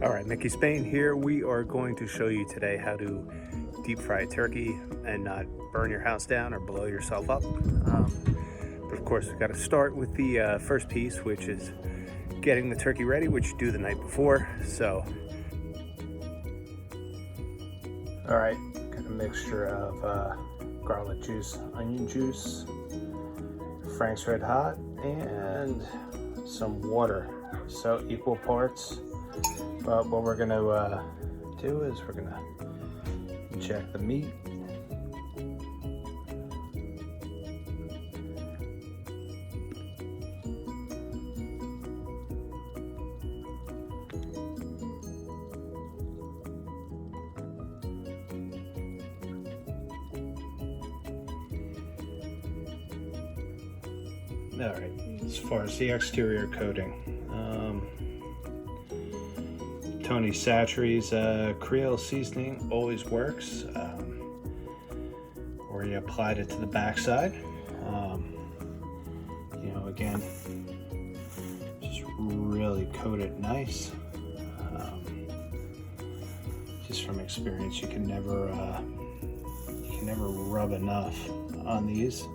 All right, Mickey Spain here. We are going to show you today how to deep fry a turkey and not burn your house down or blow yourself up. But of course, we've got to start with the first piece, which is getting the turkey ready, which you do the night before. So, all right, got a mixture of garlic juice, onion juice, Frank's Red Hot, and some water. So equal parts. But what we're gonna do is we're gonna inject the meat. All right, as far as the exterior coating, Tony Chachere's Creole seasoning always works, or you applied it to the backside. You know, again, just really coat it nice. Just from experience, you can never rub enough on these.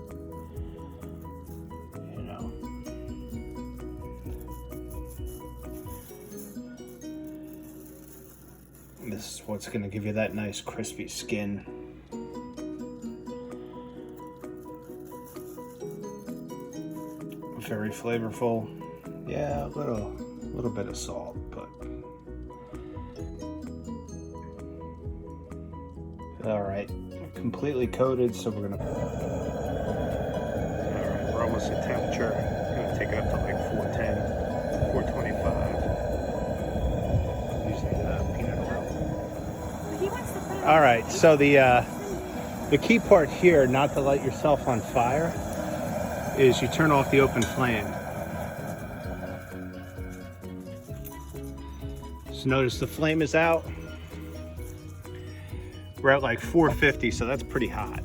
This is what's going to give you that nice crispy skin. Very flavorful. Yeah, a little bit of salt, but all right, completely coated. So we're gonna. All right, we're almost at temperature. Gonna take it up to like 410, 425. All right, so the key part here, not to light yourself on fire, is you turn off the open flame. So notice the flame is out. We're at like 450, so that's pretty hot.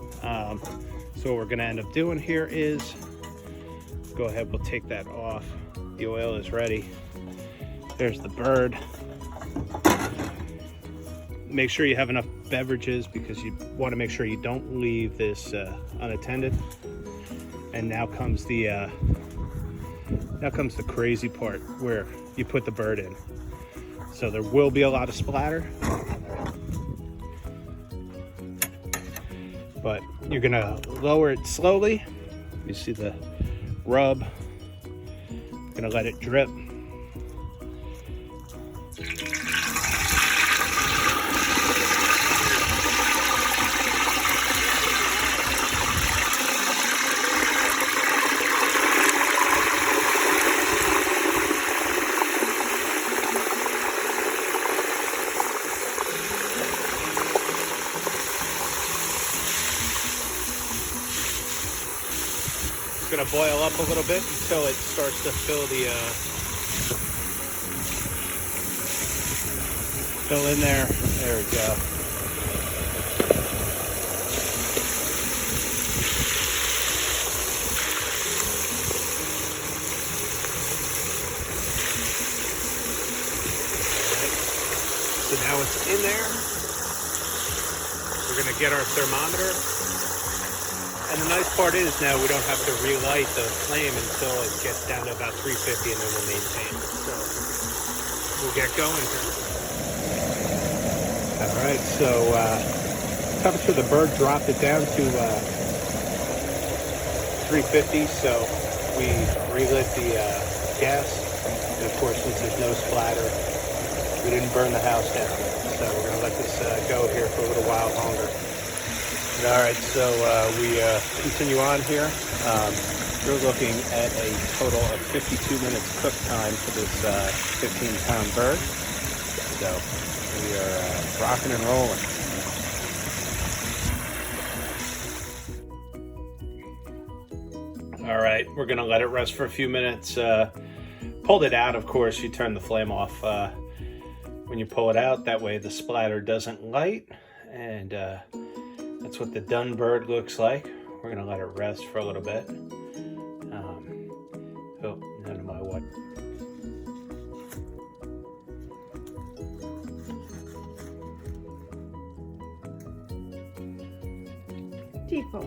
So what we're gonna end up doing here is, go ahead, we'll take that off. The oil is ready. There's the bird. Make sure you have enough beverages because you want to make sure you don't leave this unattended. And now comes the crazy part where you put the bird in. So there will be a lot of splatter, but you're gonna lower it slowly. You see the rub. Gonna let it drip. Going to boil up a little bit until it starts to fill in there. There we go. So now it's in there. We're going to get our thermometer. And the nice part is now we don't have to relight the flame until it gets down to about 350, and then we'll maintain it. So we'll get going here. All right, so temperature of the bird dropped it down to 350, so we relit the gas. And of course, since there's no splatter, we didn't burn the house down. So we're gonna let this go here for a little while longer. All right, so we continue on here. We're looking at a total of 52 minutes cook time for this 15-pound bird. So we are rocking and rolling. All right, we're gonna let it rest for a few minutes. Pulled it out, of course, you turn the flame off when you pull it out. That way the splatter doesn't light, and that's what the done bird looks like. We're gonna let it rest for a little bit. Oh, none of my what? tipo.